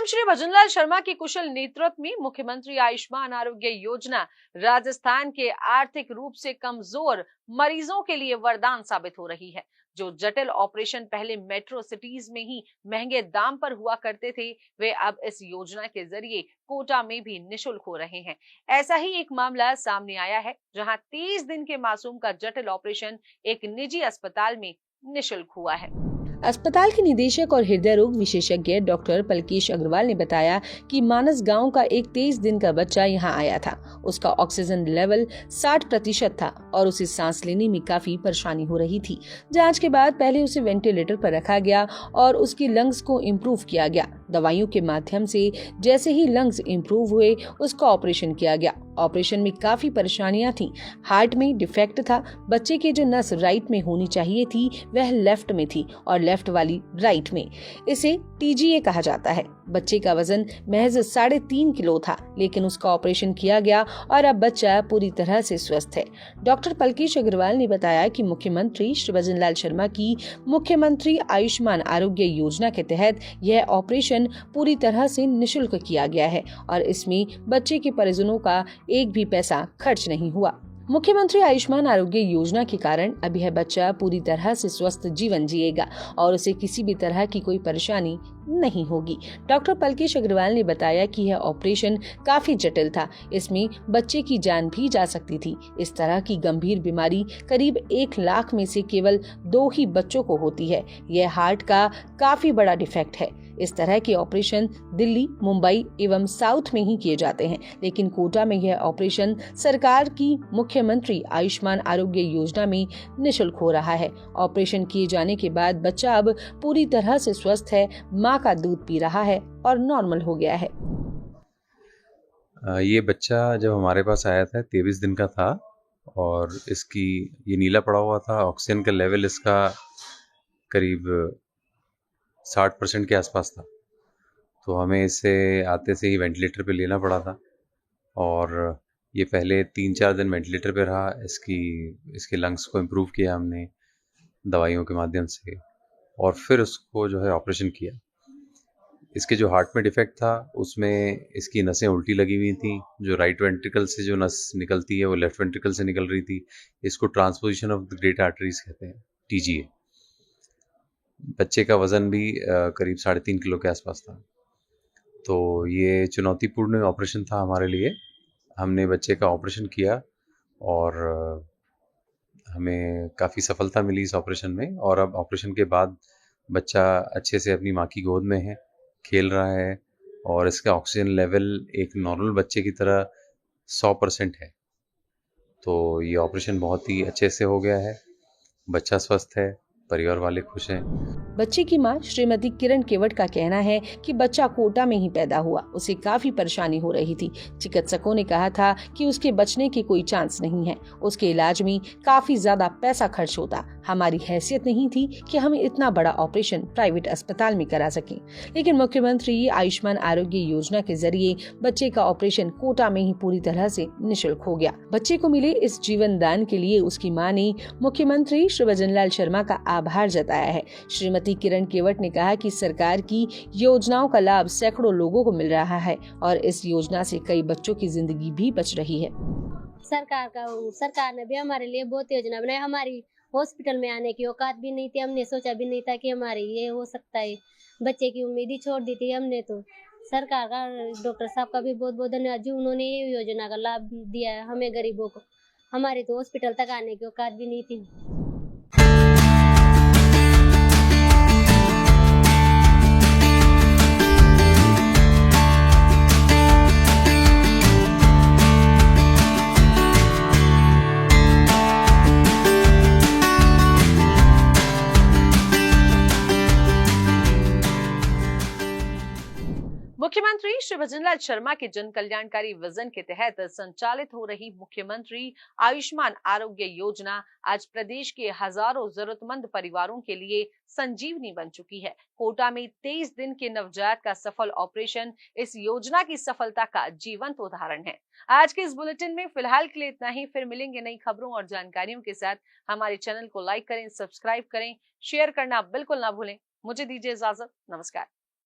श्री भजनलाल शर्मा की कुशल नेतृत्व में मुख्यमंत्री आयुष्मान आरोग्य योजना राजस्थान के आर्थिक रूप से कमजोर मरीजों के लिए वरदान साबित हो रही है। जो जटिल ऑपरेशन पहले मेट्रो सिटीज में ही महंगे दाम पर हुआ करते थे, वे अब इस योजना के जरिए कोटा में भी निशुल्क हो रहे हैं। ऐसा ही एक मामला सामने आया है, जहां 30 दिन के मासूम का जटिल ऑपरेशन एक निजी अस्पताल में निशुल्क हुआ है। अस्पताल के निदेशक और हृदय रोग विशेषज्ञ डॉक्टर पलकेश अग्रवाल ने बताया कि मानस गांव का एक 23 दिन का बच्चा यहां आया था। उसका ऑक्सीजन लेवल 60% था और उसे सांस लेने में काफी परेशानी हो रही थी। जांच के बाद पहले उसे वेंटिलेटर पर रखा गया और उसकी लंग्स को इम्प्रूव किया गया। दवाइयों के माध्यम से जैसे ही लंग्स इम्प्रूव हुए, उसका ऑपरेशन किया गया। ऑपरेशन में काफी परेशानियां थी। हार्ट में डिफेक्ट था। बच्चे की जो नस राइट में होनी चाहिए थी, वह लेफ्ट में थी और लेफ्ट वाली राइट में। इसे टीजीए कहा जाता है। बच्चे का वजन महज 3.5 किलो था, लेकिन उसका ऑपरेशन किया गया और अब बच्चा पूरी तरह से स्वस्थ है। डॉक्टर पलकेश अग्रवाल ने बताया कि मुख्यमंत्री श्री भजनलाल शर्मा की मुख्यमंत्री आयुष्मान आरोग्य योजना के तहत यह ऑपरेशन पूरी तरह से निशुल्क किया गया है और इसमें बच्चे के परिजनों का एक भी पैसा खर्च नहीं हुआ। मुख्यमंत्री आयुष्मान आरोग्य योजना के कारण अब यह बच्चा पूरी तरह से स्वस्थ जीवन जिएगा और उसे किसी भी तरह की कोई परेशानी नहीं होगी। डॉक्टर पलकेश अग्रवाल ने बताया कि यह ऑपरेशन काफी जटिल था। इसमें बच्चे की जान भी जा सकती थी। इस तरह की गंभीर बीमारी करीब 1 लाख में से केवल 2 ही बच्चों को होती है। यह हार्ट का काफी बड़ा डिफेक्ट है। इस तरह के ऑपरेशन दिल्ली, मुंबई एवं साउथ में ही किए जाते हैं, लेकिन कोटा में यह ऑपरेशन सरकार की मुख्यमंत्री आयुष्मान आरोग्य योजना में निशुल्क हो रहा है। ऑपरेशन किए जाने के बाद बच्चा अब पूरी तरह से स्वस्थ है, मां का दूध पी रहा है और नॉर्मल हो गया है। ये बच्चा जब हमारे पास आया था 23 दिन का था और इसकी ये नीला पड़ा हुआ था। ऑक्सीजन का लेवल इसका करीब 60% के आसपास था। तो हमें इसे आते से ही वेंटिलेटर पे लेना पड़ा था और ये पहले 3-4 दिन वेंटिलेटर पे रहा। इसके लंग्स को इम्प्रूव किया हमने दवाइयों के माध्यम से और फिर उसको जो है ऑपरेशन किया। इसके जो हार्ट में डिफेक्ट था, उसमें इसकी नसें उल्टी लगी हुई थी। जो राइट वेंट्रिकल से जो नस निकलती है वो लेफ्ट वेंट्रिकल से निकल रही थी। इसको transposition of the great arteries कहते हैं, टीजीए। बच्चे का वजन भी करीब 3.5 किलो के आसपास था। तो ये चुनौतीपूर्ण ऑपरेशन था हमारे लिए। हमने बच्चे का ऑपरेशन किया और हमें काफ़ी सफलता मिली इस ऑपरेशन में और अब ऑपरेशन के बाद बच्चा अच्छे से अपनी माँ की गोद में है, खेल रहा है और इसका ऑक्सीजन लेवल एक नॉर्मल बच्चे की तरह 100% है। तो ये ऑपरेशन बहुत ही अच्छे से हो गया है। बच्चा स्वस्थ है, परिवार वाले खुश हैं। बच्चे की मां श्रीमती किरण केवट का कहना है कि बच्चा कोटा में ही पैदा हुआ। उसे काफी परेशानी हो रही थी। चिकित्सकों ने कहा था कि उसके बचने की कोई चांस नहीं है। उसके इलाज में काफी ज्यादा पैसा खर्च होता। हमारी हैसियत नहीं थी कि हम इतना बड़ा ऑपरेशन प्राइवेट अस्पताल में करा सकें, लेकिन मुख्यमंत्री आयुष्मान आरोग्य योजना के जरिए बच्चे का ऑपरेशन कोटा में ही पूरी तरह से निशुल्क हो गया। बच्चे को मिले इस जीवन दान के लिए उसकी मां ने मुख्यमंत्री श्री भजनलाल शर्मा का आभार जताया है। श्रीमती किरण केवट ने कहा कि सरकार की योजनाओं का लाभ सैकड़ों लोगों को मिल रहा है और इस योजना से कई बच्चों की जिंदगी भी बच रही है। सरकार ने भी हमारे लिए बहुत योजना बनाई। हमारी हॉस्पिटल में आने की औकात भी नहीं थी। हमने सोचा भी नहीं था कि हमारे ये हो सकता है। बच्चे की उम्मीद ही छोड़ दी थी हमने। तो सरकार का, डॉक्टर साहब का भी बहुत बहुत धन्यवाद जी। उन्होंने ये योजना का लाभ दिया है हमें गरीबों को। हमारी तो हॉस्पिटल तक आने की औकात भी नहीं थी। मुख्यमंत्री श्री भजनलाल शर्मा के जन कल्याणकारी विजन के तहत संचालित हो रही मुख्यमंत्री आयुष्मान आरोग्य योजना आज प्रदेश के हजारों जरूरतमंद परिवारों के लिए संजीवनी बन चुकी है। कोटा में 23 दिन के नवजात का सफल ऑपरेशन इस योजना की सफलता का जीवंत उदाहरण है। आज के इस बुलेटिन में फिलहाल के लिए इतना ही। फिर मिलेंगे नई खबरों और जानकारियों के साथ। हमारे चैनल को लाइक करें, सब्सक्राइब करें, शेयर करना बिल्कुल ना भूलें। मुझे दीजिए इजाजत। नमस्कार।